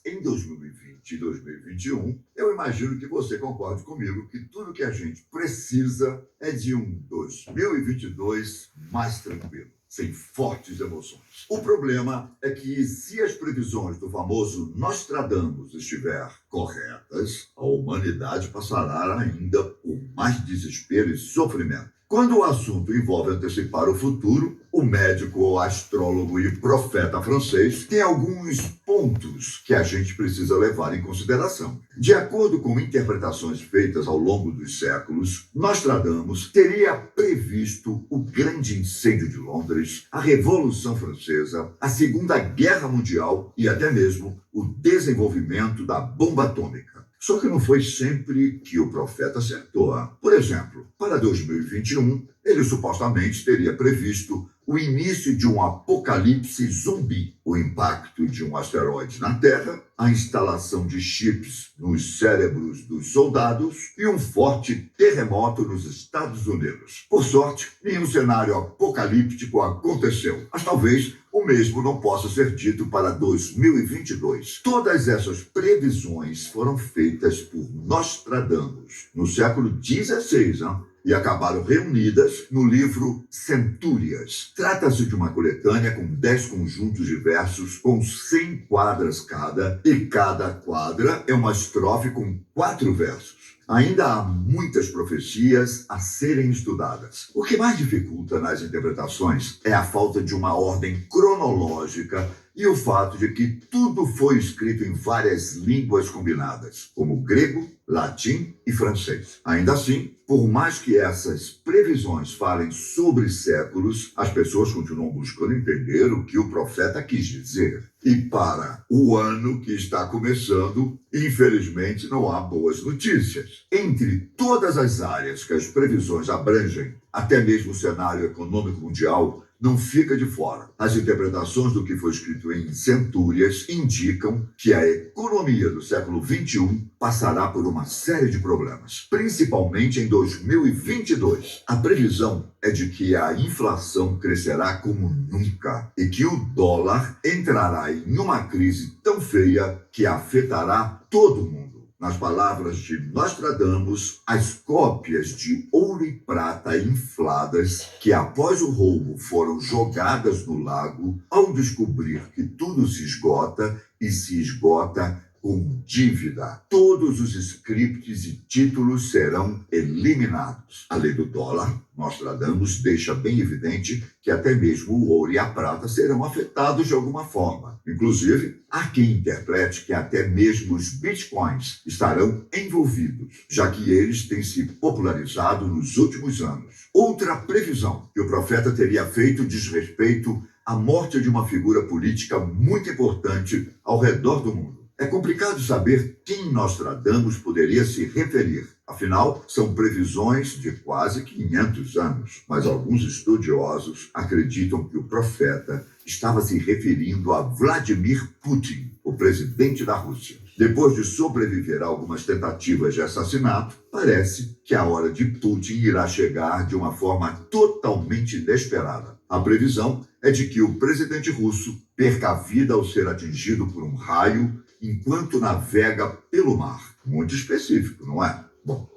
em 2020 e 2021, eu imagino que você concorde comigo que tudo que a gente precisa é de um 2022 mais tranquilo, sem fortes emoções. O problema é que, se as previsões do famoso Nostradamus estiver corretas, a humanidade passará ainda por mais desespero e sofrimento. Quando o assunto envolve antecipar o futuro, o médico, astrólogo e profeta francês tem alguns pontos que a gente precisa levar em consideração. De acordo com interpretações feitas ao longo dos séculos, Nostradamus teria previsto o grande incêndio de Londres, a Revolução Francesa, a Segunda Guerra Mundial e até mesmo o desenvolvimento da bomba atômica. Só que não foi sempre que o profeta acertou. Por exemplo, para 2021, ele supostamente teria previsto o início de um apocalipse zumbi, o impacto de um asteroide na Terra, a instalação de chips nos cérebros dos soldados e um forte terremoto nos Estados Unidos. Por sorte, nenhum cenário apocalíptico aconteceu, mas talvez o mesmo não possa ser dito para 2022. Todas essas previsões foram feitas por Nostradamus no século XVI, e acabaram reunidas no livro Centúrias. Trata-se de uma coletânea com 10 conjuntos de versos com 100 quadras cada, e cada quadra é uma estrofe com 4 versos. Ainda há muitas profecias a serem estudadas. O que mais dificulta nas interpretações é a falta de uma ordem cronológica e o fato de que tudo foi escrito em várias línguas combinadas, como grego, latim e francês. Ainda assim, por mais que essas previsões falem sobre séculos, as pessoas continuam buscando entender o que o profeta quis dizer. E para o ano que está começando, infelizmente não há boas notícias. Entre todas as áreas que as previsões abrangem, até mesmo o cenário econômico mundial não fica de fora. As interpretações do que foi escrito em Centúrias indicam que a economia do século XXI passará por uma série de problemas, principalmente em 2022. A previsão é de que a inflação crescerá como nunca e que o dólar entrará em uma crise tão feia que afetará todo mundo. Nas palavras de Nostradamus, as cópias de ouro e prata infladas que após o roubo foram jogadas no lago, ao descobrir que tudo se esgota e se esgota com dívida. Todos os scripts e títulos serão eliminados. A lei do dólar, Nostradamus deixa bem evidente que até mesmo o ouro e a prata serão afetados de alguma forma. Inclusive, há quem interprete que até mesmo os bitcoins estarão envolvidos, já que eles têm se popularizado nos últimos anos. Outra previsão que o profeta teria feito diz respeito à morte de uma figura política muito importante ao redor do mundo. É complicado saber quem Nostradamus poderia se referir. Afinal, são previsões de quase 500 anos. Mas alguns estudiosos acreditam que o profeta estava se referindo a Vladimir Putin, o presidente da Rússia. Depois de sobreviver a algumas tentativas de assassinato, parece que a hora de Putin irá chegar de uma forma totalmente inesperada. A previsão é de que o presidente russo perca a vida ao ser atingido por um raio enquanto navega pelo mar. Muito específico, não é? Bom,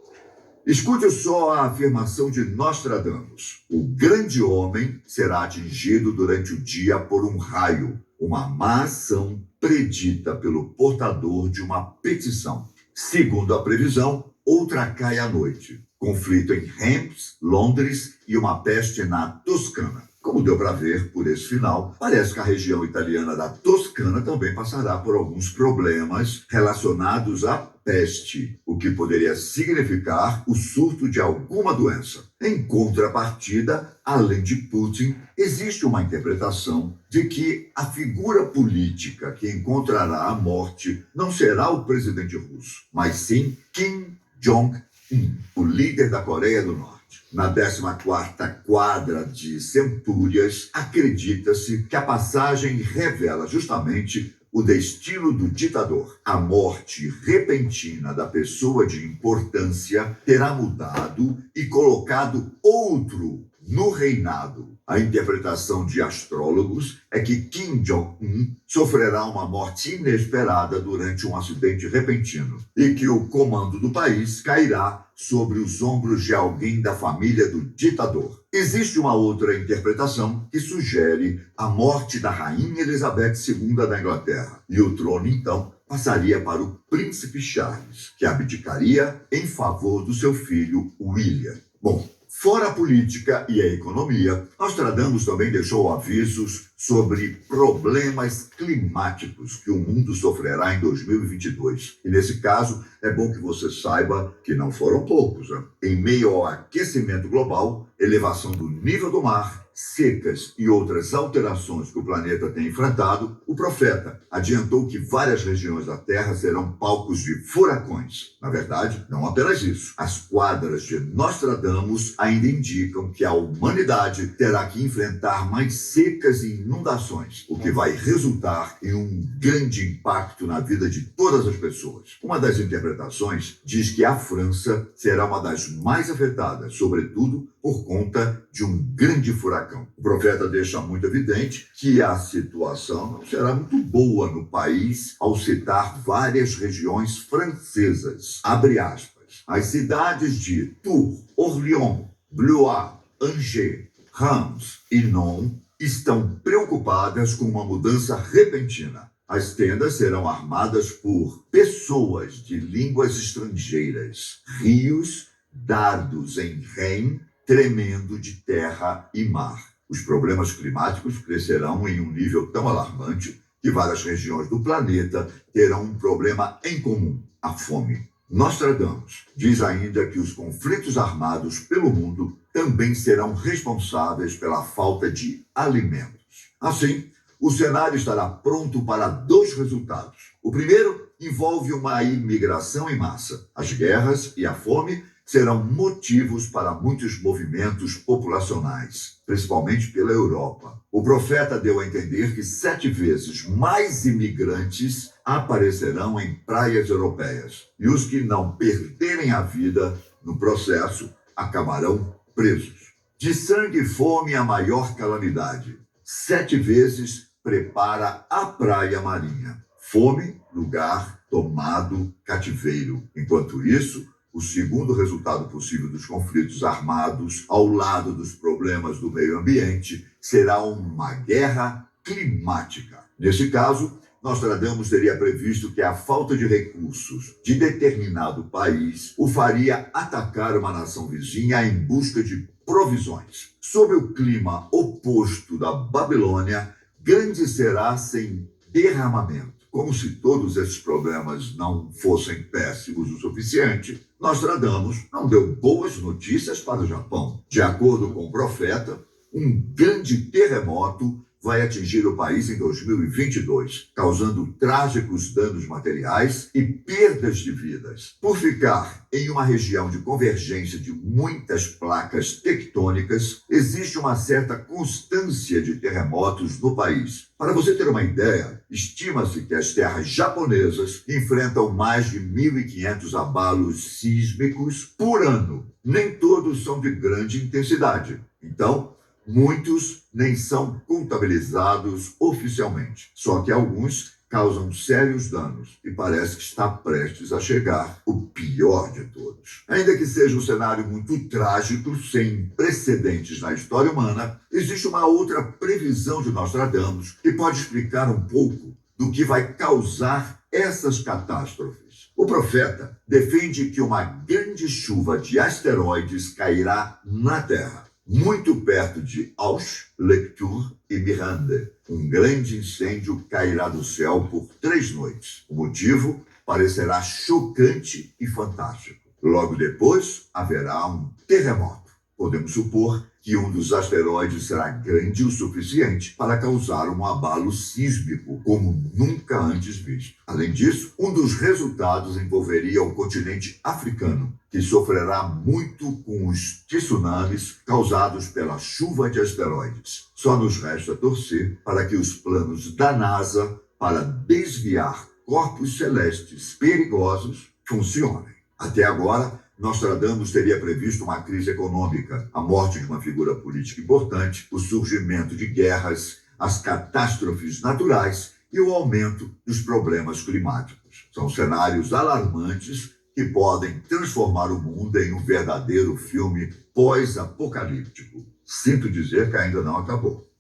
escute só a afirmação de Nostradamus. O grande homem será atingido durante o dia por um raio, uma má ação predita pelo portador de uma petição. Segundo a previsão, outra cai à noite. Conflito em Reims, Londres e uma peste na Toscana. Como deu para ver por esse final, parece que a região italiana da Toscana também passará por alguns problemas relacionados à peste, o que poderia significar o surto de alguma doença. Em contrapartida, além de Putin, existe uma interpretação de que a figura política que encontrará a morte não será o presidente russo, mas sim Kim Jong-un, o líder da Coreia do Norte. Na 14ª quadra de Centúrias, acredita-se que a passagem revela justamente o destino do ditador. A morte repentina da pessoa de importância terá mudado e colocado outro No reinado, a interpretação de astrólogos é que Kim Jong-un sofrerá uma morte inesperada durante um acidente repentino e que o comando do país cairá sobre os ombros de alguém da família do ditador. Existe uma outra interpretação que sugere a morte da Rainha Elizabeth II da Inglaterra e o trono, então, passaria para o príncipe Charles, que abdicaria em favor do seu filho William. Bom, fora a política e a economia, Nostradamus também deixou avisos sobre problemas climáticos que o mundo sofrerá em 2022. E nesse caso, é bom que você saiba que não foram poucos, né? Em meio ao aquecimento global, elevação do nível do mar, secas e outras alterações que o planeta tem enfrentado, o profeta adiantou que várias regiões da Terra serão palcos de furacões. Na verdade, não apenas isso. As quadras de Nostradamus ainda indicam que a humanidade terá que enfrentar mais secas e inundações, o que vai resultar em um grande impacto na vida de todas as pessoas. Uma das interpretações diz que a França será uma das mais afetadas, sobretudo por conta de um grande furacão. O profeta deixa muito evidente que a situação não será muito boa no país ao citar várias regiões francesas. Abre aspas. As cidades de Tours, Orléans, Blois, Angers, Reims e Nantes estão preocupadas com uma mudança repentina. As tendas serão armadas por pessoas de línguas estrangeiras, rios, dardos em Rhin, tremendo de terra e mar. Os problemas climáticos crescerão em um nível tão alarmante que várias regiões do planeta terão um problema em comum: a fome. Nostradamus diz ainda que os conflitos armados pelo mundo também serão responsáveis pela falta de alimentos. Assim, o cenário estará pronto para dois resultados. O primeiro envolve uma imigração em massa. As guerras e a fome serão motivos para muitos movimentos populacionais, principalmente pela Europa. O profeta deu a entender que 7 vezes mais imigrantes aparecerão em praias europeias, e os que não perderem a vida no processo acabarão presos. De sangue e fome a maior calamidade. 7 vezes prepara a praia marinha. Fome, lugar, tomado, cativeiro. Enquanto isso, o segundo resultado possível dos conflitos armados, ao lado dos problemas do meio ambiente, será uma guerra climática. Nesse caso, Nostradamus teria previsto que a falta de recursos de determinado país o faria atacar uma nação vizinha em busca de provisões. Sob o clima oposto da Babilônia, grande será sem derramamento. Como se todos esses problemas não fossem péssimos o suficiente, Nostradamus não deu boas notícias para o Japão. De acordo com o profeta, um grande terremoto vai atingir o país em 2022, causando trágicos danos materiais e perdas de vidas. Por ficar em uma região de convergência de muitas placas tectônicas, existe uma certa constância de terremotos no país. Para você ter uma ideia, estima-se que as terras japonesas enfrentam mais de 1.500 abalos sísmicos por ano. Nem todos são de grande intensidade. Então, muitos nem são contabilizados oficialmente. Só que alguns causam sérios danos e parece que está prestes a chegar o pior de todos. Ainda que seja um cenário muito trágico, sem precedentes na história humana, existe uma outra previsão de Nostradamus que pode explicar um pouco do que vai causar essas catástrofes. O profeta defende que uma grande chuva de asteroides cairá na Terra, muito perto de Auch, Lectoure e Mirande. Um grande incêndio cairá do céu por 3 noites. O motivo parecerá chocante e fantástico. Logo depois, haverá um terremoto. Podemos supor que um dos asteroides será grande o suficiente para causar um abalo sísmico como nunca antes visto. Além disso, um dos resultados envolveria o continente africano, que sofrerá muito com os tsunamis causados pela chuva de asteroides. Só nos resta torcer para que os planos da NASA para desviar corpos celestes perigosos funcionem. Até agora, Nostradamus teria previsto uma crise econômica, a morte de uma figura política importante, o surgimento de guerras, as catástrofes naturais e o aumento dos problemas climáticos. São cenários alarmantes que podem transformar o mundo em um verdadeiro filme pós-apocalíptico. Sinto dizer que ainda não acabou.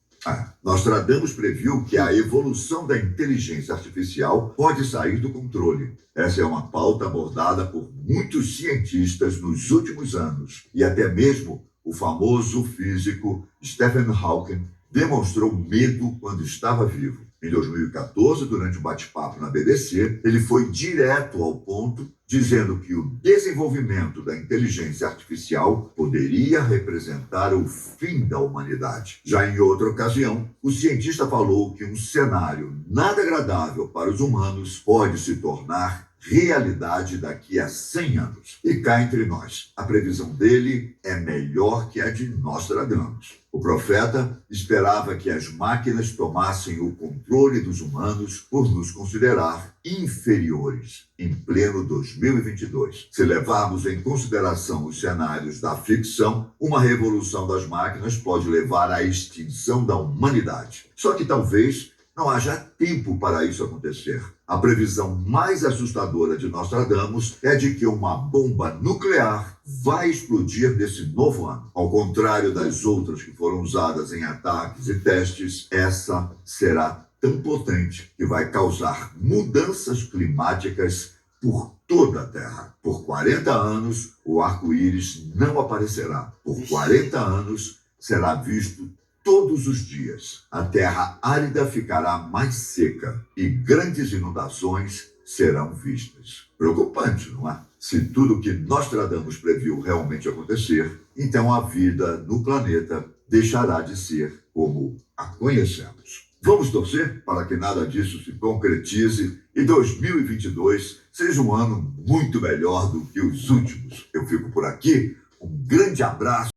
Nostradamus previu que a evolução da inteligência artificial pode sair do controle. Essa é uma pauta abordada por muitos cientistas nos últimos anos, e até mesmo o famoso físico Stephen Hawking demonstrou medo quando estava vivo. Em 2014, durante um bate-papo na BBC, ele foi direto ao ponto, dizendo que o desenvolvimento da inteligência artificial poderia representar o fim da humanidade. Já em outra ocasião, o cientista falou que um cenário nada agradável para os humanos pode se tornar realidade daqui a 100 anos. E cá entre nós, a previsão dele é melhor que a de Nostradamus. O profeta esperava que as máquinas tomassem o controle dos humanos por nos considerar inferiores em pleno 2022. Se levarmos em consideração os cenários da ficção, uma revolução das máquinas pode levar à extinção da humanidade. Só que talvez não haja tempo para isso acontecer. A previsão mais assustadora de Nostradamus é de que uma bomba nuclear vai explodir nesse novo ano. Ao contrário das outras que foram usadas em ataques e testes, essa será tão potente que vai causar mudanças climáticas por toda a Terra. Por 40 anos, o arco-íris não aparecerá. Por 40 anos, será visto todos os dias. A terra árida ficará mais seca e grandes inundações serão vistas. Preocupante, não é? Se tudo o que Nostradamus previu realmente acontecer, então a vida no planeta deixará de ser como a conhecemos. Vamos torcer para que nada disso se concretize e 2022 seja um ano muito melhor do que os últimos. Eu fico por aqui. Um grande abraço.